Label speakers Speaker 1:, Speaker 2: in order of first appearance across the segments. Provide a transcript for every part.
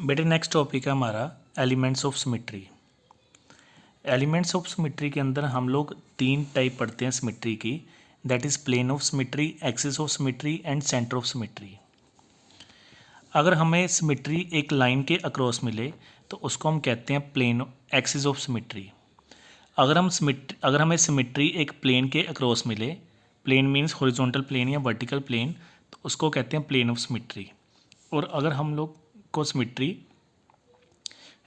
Speaker 1: बेटे next topic है हमारा elements of symmetry. Elements of symmetry के अंदर हम लोग तीन टाइप पढ़ते हैं सिमेट्री की, that is plane of symmetry, axis of symmetry and centre of symmetry. अगर हमें सिमेट्री एक लाइन के अक्रॉस मिले तो उसको हम कहते हैं प्लेन एक्सिस ऑफ सिमेट्री। अगर हमें सिमेट्री एक प्लेन के अक्रॉस मिले, प्लेन मीन्स हॉरिजॉन्टल प्लेन या वर्टिकल प्लेन, तो उसको कहते हैं प्लेन ऑफ सिमेट्री। और अगर हम लोग को सिमेट्री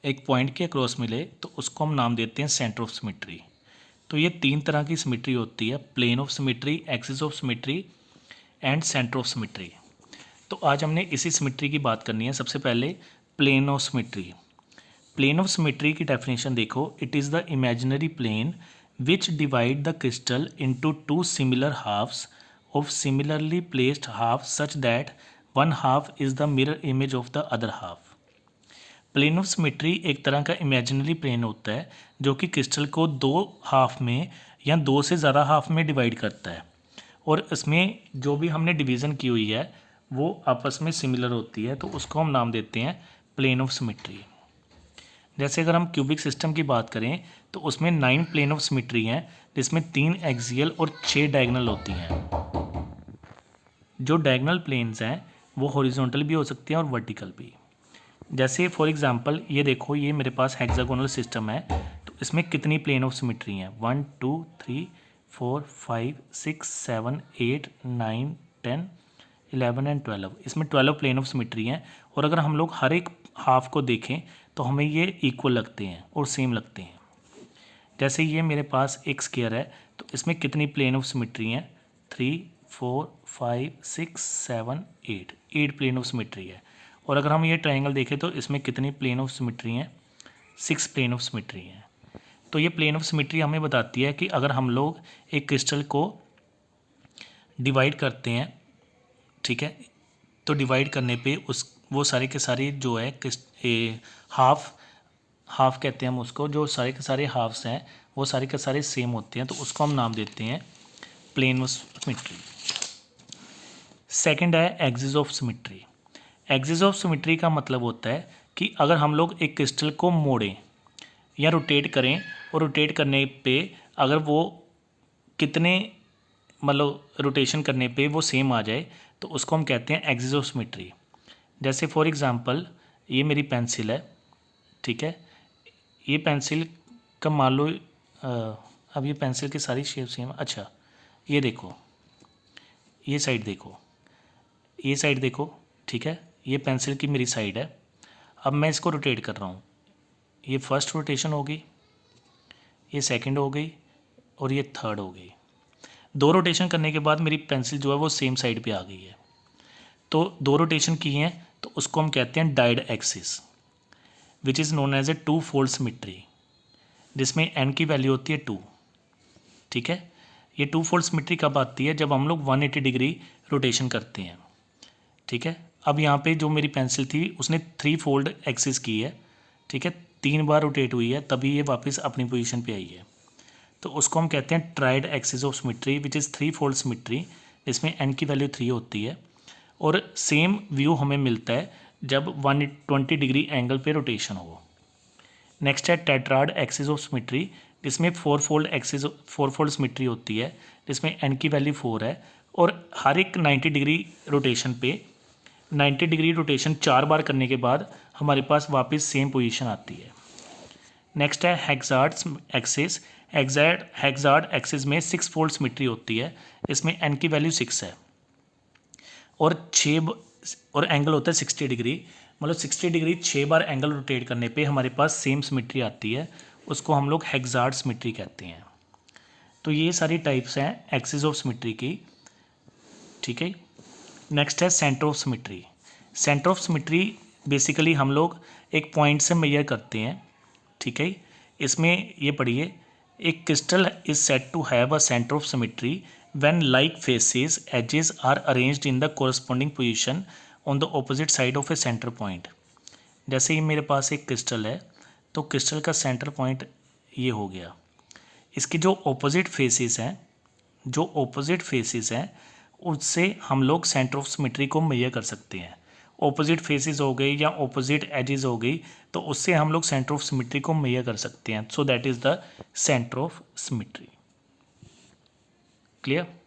Speaker 1: एक पॉइंट के अक्रॉस मिले तो उसको हम नाम देते हैं सेंटर ऑफ सिमेट्री। तो ये तीन तरह की सिमेट्री होती है, plane of symmetry, axis of symmetry and centre of symmetry. तो आज हमने इसी सिमेट्री की बात करनी है। सबसे पहले plane of symmetry. Plane of symmetry की डेफिनेशन देखो, it is the imaginary plane which divide the crystal into two similar halves of similarly placed half such that one half is the mirror image of the other half. Plane of symmetry एक तरह का imaginary plane होता है जो कि crystal को दो half में या दो से ज़्यादा हाफ में डिवाइड करता है, और इसमें जो भी हमने डिवीज़न की हुई है वो आपस में सिमिलर होती है, तो उसको हम नाम देते हैं प्लेन ऑफ सिमेट्री। जैसे अगर हम क्यूबिक सिस्टम की बात करें तो उसमें 9 प्लेन ऑफ सिमेट्री हैं, जिसमें 3 एक्सियल और 6 डायगोनल होती हैं। जो डायगोनल प्लेन्स हैं वो हॉरिजॉन्टल भी हो सकते हैं और वर्टिकल भी। जैसे फॉर एग्जांपल ये देखो, ये मेरे पास हेक्सागोनल सिस्टम है, तो इसमें कितनी प्लेन ऑफ सिमेट्री हैं? 1 2 3 4 5 6 7 8 9 10 11 एंड 12। इसमें 12 प्लेन ऑफ सिमेट्री हैं, और अगर हम लोग हर एक हाफ को देखें तो हमें ये इक्वल लगते हैं और सेम लगते हैं। जैसे ये मेरे पास एक स्क्वायर है, तो इसमें कितनी प्लेन ऑफ सिमेट्री हैं? 3 4 5 6 7 8 प्लेन ऑफ सिमेट्री है। और अगर हम ये ट्रायंगल देखें तो इसमें कितनी प्लेन ऑफ सिमेट्री हैं? 6 प्लेन ऑफ सिमेट्री हैं। तो ये प्लेन ऑफ सिमेट्री हमें बताती है कि अगर हम लोग एक क्रिस्टल को डिवाइड करते हैं, ठीक है, तो डिवाइड करने पे वो सारे के सारे जो है हाफ कहते हैं हम उसको, जो सारे के सारे हाफ्स हैं वो सारे के सारे सेम होते हैं, तो उसको हम नाम देते हैं प्लेन ऑफ सिमेट्री। सेकंड है axis of symmetry. Axis of symmetry का मतलब होता है कि अगर हम लोग एक क्रिस्टल को मोड़ें या रोटेट करें, और रोटेट करने पे अगर वो कितने मतलब रोटेशन करने पे वो सेम आ जाए, तो उसको हम कहते हैं एक्सिस ऑफ सिमेट्री। जैसे फॉर एग्जांपल ये मेरी पेंसिल है, ठीक है, ये पेंसिल का मान लो अब ये पेंसिल की सारी शेप सेम। अच्छा, ये देखो, ये साइड देखो, ये साइड देखो, ठीक है, ये पेंसिल की मेरी साइड है। अब मैं इसको रोटेट कर रहा हूँ, ये फर्स्ट रोटेशन हो गई, ये सेकंड हो गई, और ये थर्ड हो गई। 2 रोटेशन करने के बाद मेरी पेंसिल जो है वो सेम साइड पे आ गई है। तो 2 रोटेशन की हैं तो उसको हम कहते हैं dyad axis, which is known as a two fold symmetry, जिसमें एन की वैल्यू होती है 2, ठीक है। ये टू फोल्ड सिमेट्री कब आती है? जब हम लोग 180 डिग्री रोटेशन करते हैं, ठीक है। अब यहाँ पे जो मेरी पेंसिल थी उसने 3 फोल्ड एक्सिस की है, ठीक है, 3 बार रोटेट हुई है, तभी ये वापस अपनी पोजीशन पे आई है। तो उसको हम कहते हैं tried axis of symmetry, which is 3 fold symmetry, जिसमें एन की वैल्यू 3 होती है। और सेम व्यू हमें मिलता है जब 120 डिग्री एंगल पे रोटेशन हो। नेक्स्ट है टेट्राड एक्सिस ऑफ सिमेट्री, जिसमें 4 फोल्ड सिमेट्री होती है, जिसमें एन की वैल्यू 4 है, और हर एक 90 डिग्री रोटेशन पे 90 डिग्री रोटेशन 4 बार करने के बाद हमारे पास वापस सेम पोजीशन आती है। नेक्स्ट है हेक्सार्ड एक्सिस। हेक्सार्ड एक्सिस में 6 फोल्ड सिमेट्री होती है, इसमें एन की वैल्यू 6 है, और एंगल होता है 60 डिग्री, मतलब 60 डिग्री 6 बार एंगल रोटेट करने पे हमारे पास सेम सिमेट्री आती है, उसको हम लोग हेक्सार्ड सिमेट्री कहते हैं। तो ये सारी टाइप्स हैं एक्सिस ऑफ सिमेट्री की, ठीक है। नेक्स्ट है centre of symmetry. Centre of symmetry basically हम लोग एक पॉइंट से मेजर करते हैं, ठीक है। इसमें ये पढ़िए, एक crystal is said to have a centre of symmetry when like faces edges are arranged in the corresponding position on the opposite side of a center point। जैसे ही मेरे पास एक क्रिस्टल है, तो क्रिस्टल का सेंटर पॉइंट ये हो गया। इसकी जो ऑपोजिट फेसेस हैं उससे हम लोग सेंटर ऑफ सिमेट्री को मेजर कर सकते हैं, ऑपोजिट फेसेस हो गई या ऑपोजिट एजेस हो गई, तो उससे हम लोग सेंटर ऑफ सिमेट्री को मेजर कर सकते हैं. So that is the centre of symmetry. Clear.